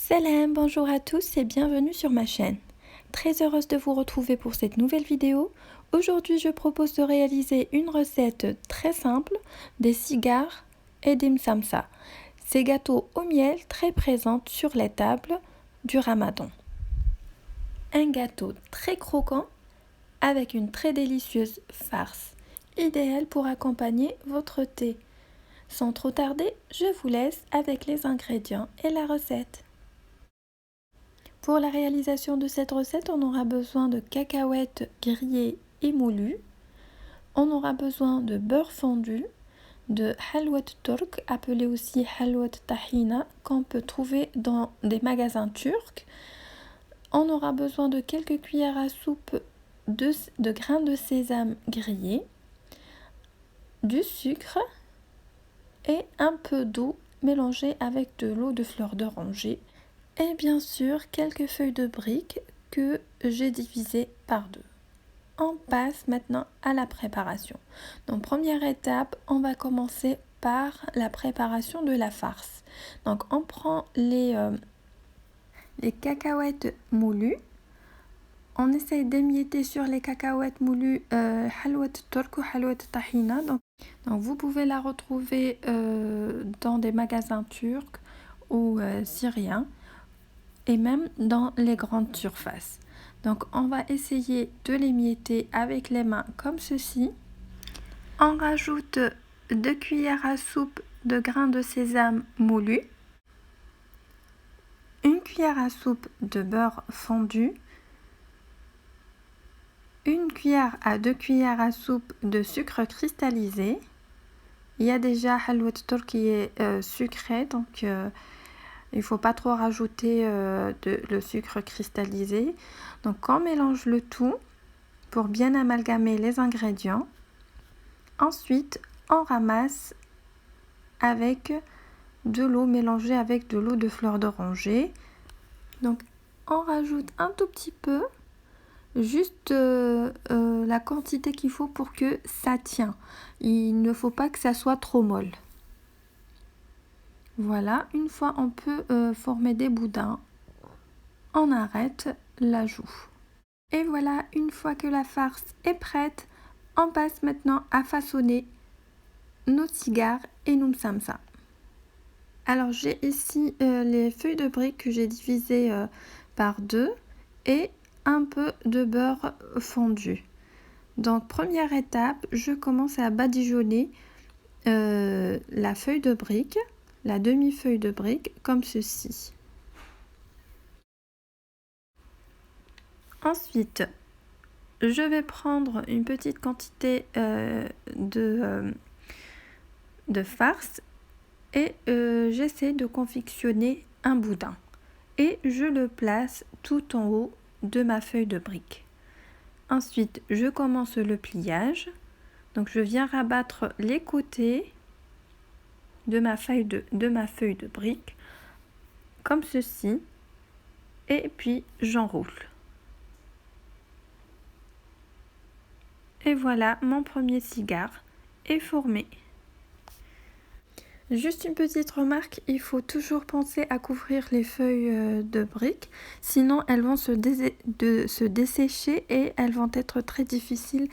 Salam, bonjour à tous et bienvenue sur ma chaîne. Très heureuse de vous retrouver pour cette nouvelle vidéo. Aujourd'hui, je propose de réaliser une recette très simple des cigares et des msamsa. Ces gâteaux au miel très présents sur les tables du Ramadan. Un gâteau très croquant avec une très délicieuse farce, idéal pour accompagner votre thé. Sans trop tarder, je vous laisse avec les ingrédients et la recette. Pour la réalisation de cette recette, on aura besoin de cacahuètes grillées et moulues. On aura besoin de beurre fondu, de halwat turc, appelé aussi halwat tahina, qu'on peut trouver dans des magasins turcs. On aura besoin de quelques cuillères à soupe de grains de sésame grillés, du sucre et un peu d'eau mélangée avec de l'eau de fleur d'oranger. Et bien sûr, quelques feuilles de briques que j'ai divisées par deux. On passe maintenant à la préparation. Donc, première étape, on va commencer par la préparation de la farce. Donc, on prend les cacahuètes moulues. On essaye d'émietter sur les cacahuètes moulues halwat turk ou halwat tahina. Donc, vous pouvez la retrouver dans des magasins turcs ou syriens, et même dans les grandes surfaces. Donc on va essayer de l'émietter avec les mains comme ceci. On rajoute 2 cuillères à soupe de grains de sésame moulu, 1 cuillère à soupe de beurre fondu, 1 cuillère à 2 cuillères à soupe de sucre cristallisé. Il y a déjà halwat turk qui est sucré, donc il ne faut pas trop rajouter le sucre cristallisé. Donc on mélange le tout pour bien amalgamer les ingrédients. Ensuite, on ramasse avec de l'eau mélangée avec de l'eau de fleur d'oranger. Donc on rajoute un tout petit peu, juste la quantité qu'il faut pour que ça tienne. Il ne faut pas que ça soit trop molle. Voilà, une fois on peut former des boudins, on arrête l'ajout. Et voilà, une fois que la farce est prête, on passe maintenant à façonner nos cigares et nos msamsa. Alors j'ai ici les feuilles de briques que j'ai divisées par deux et un peu de beurre fondu. Donc première étape, je commence à badigeonner la feuille de brique, la demi-feuille de brique, comme ceci. Ensuite, je vais prendre une petite quantité de farce et j'essaie de confectionner un boudin. Et je le place tout en haut de ma feuille de brique. Ensuite, je commence le pliage. Donc, je viens rabattre les côtés de ma feuille de brique comme ceci, et puis j'enroule. Et voilà, mon premier cigare est formé. Juste une petite remarque, il faut toujours penser à couvrir les feuilles de briques, sinon elles vont se dessécher et elles vont être très difficiles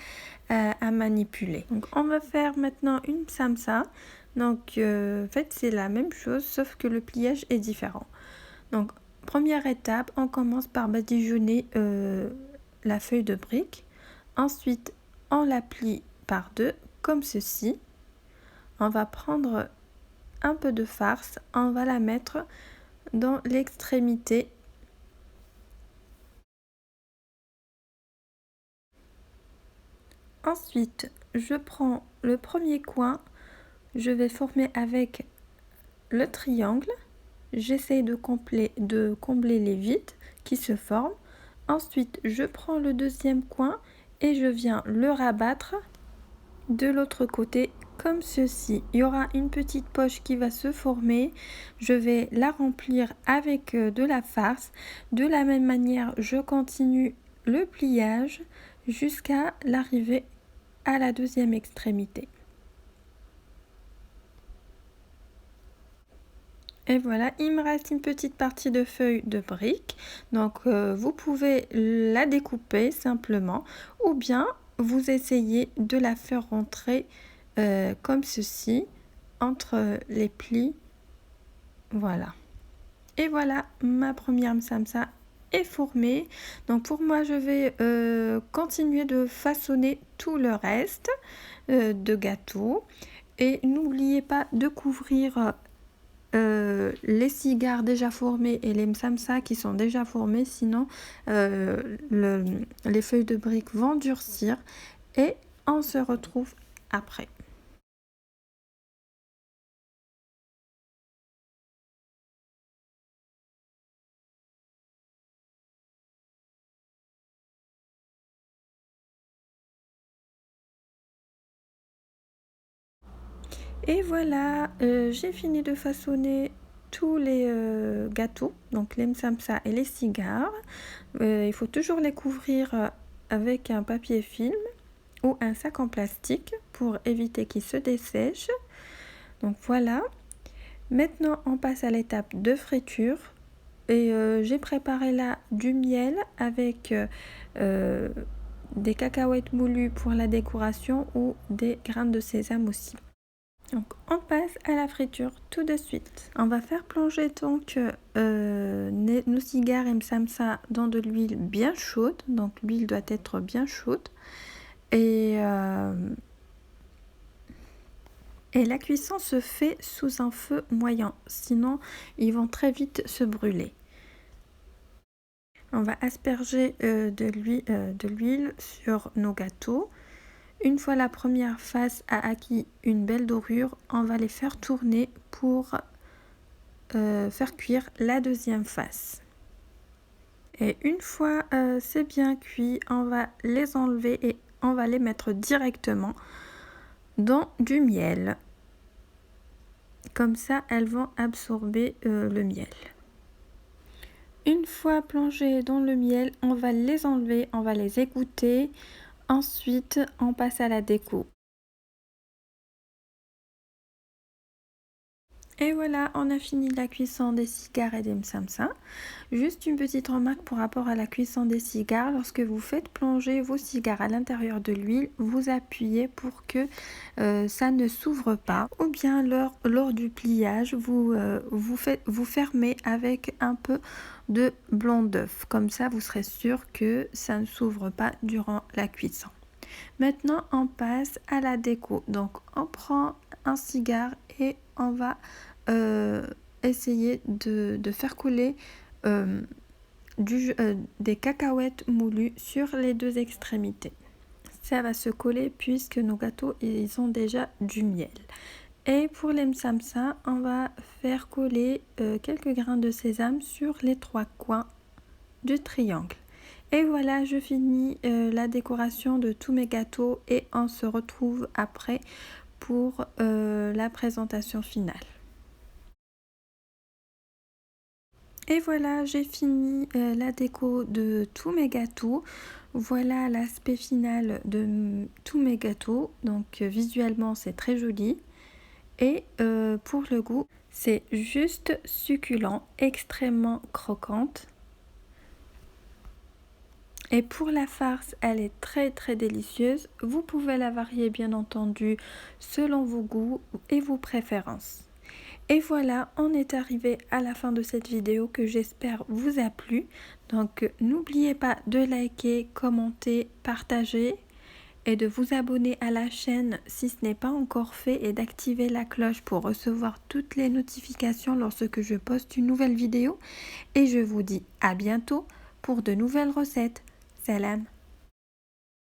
à manipuler. Donc on va faire maintenant une msamsa. Donc en fait c'est la même chose sauf que le pliage est différent. Donc première étape, on commence par badigeonner la feuille de brique. Ensuite on la plie par deux comme ceci. On va prendre un peu de farce, on va la mettre dans l'extrémité. Ensuite, je prends le premier coin, je vais former avec le triangle. J'essaie de combler les vides qui se forment. Ensuite, je prends le deuxième coin et je viens le rabattre de l'autre côté comme ceci. Il y aura une petite poche qui va se former. Je vais la remplir avec de la farce. De la même manière, je continue le pliage jusqu'à l'arrivée à la deuxième extrémité. Et voilà, il me reste une petite partie de feuille de brique. Donc vous pouvez la découper simplement ou bien vous essayez de la faire rentrer comme ceci entre les plis. Voilà. Et voilà, ma première msamsa est formée. Donc pour moi, je vais continuer de façonner tout le reste de gâteau. Et n'oubliez pas de couvrir les cigares déjà formés et les msamsa qui sont déjà formés, sinon les feuilles de briques vont durcir et on se retrouve après. Et voilà, j'ai fini de façonner tous les gâteaux, donc les msamsa et les cigares. Il faut toujours les couvrir avec un papier film ou un sac en plastique pour éviter qu'ils se dessèchent. Donc voilà. Maintenant, on passe à l'étape de friture. Et j'ai préparé là du miel avec des cacahuètes moulues pour la décoration ou des grains de sésame aussi. Donc on passe à la friture tout de suite. On va faire plonger donc nos cigares et msamsa dans de l'huile bien chaude. Donc l'huile doit être bien chaude. Et la cuisson se fait sous un feu moyen, sinon ils vont très vite se brûler. On va asperger de l'huile sur nos gâteaux. Une fois la première face a acquis une belle dorure, on va les faire tourner pour faire cuire la deuxième face. Et une fois c'est bien cuit, on va les enlever et on va les mettre directement dans du miel. Comme ça, elles vont absorber le miel. Une fois plongées dans le miel, on va les enlever, on va les égoutter. Ensuite, on passe à la déco. Et voilà, on a fini la cuisson des cigares et des msamsa. Juste une petite remarque par rapport à la cuisson des cigares. Lorsque vous faites plonger vos cigares à l'intérieur de l'huile, vous appuyez pour que ça ne s'ouvre pas. Ou bien lors du pliage, vous fermez avec un peu de blanc d'œuf. Comme ça, vous serez sûr que ça ne s'ouvre pas durant la cuisson. Maintenant, on passe à la déco. Donc, on prend un cigare et on va essayer de faire couler des cacahuètes moulues sur les deux extrémités. Ça va se coller puisque nos gâteaux ils ont déjà du miel. Et pour les msamsa, on va faire coller quelques grains de sésame sur les trois coins du triangle. Et voilà, je finis la décoration de tous mes gâteaux et on se retrouve après pour la présentation finale. Et voilà, j'ai fini la déco de tous mes gâteaux. Voilà l'aspect final de tous mes gâteaux. Donc visuellement, c'est très joli. Et pour le goût, c'est juste succulent, extrêmement croquante. Et pour la farce, elle est très très délicieuse. Vous pouvez la varier bien entendu selon vos goûts et vos préférences. Et voilà, on est arrivé à la fin de cette vidéo que j'espère vous a plu. Donc n'oubliez pas de liker, commenter, partager et de vous abonner à la chaîne si ce n'est pas encore fait et d'activer la cloche pour recevoir toutes les notifications lorsque je poste une nouvelle vidéo. Et je vous dis à bientôt pour de nouvelles recettes. Salam!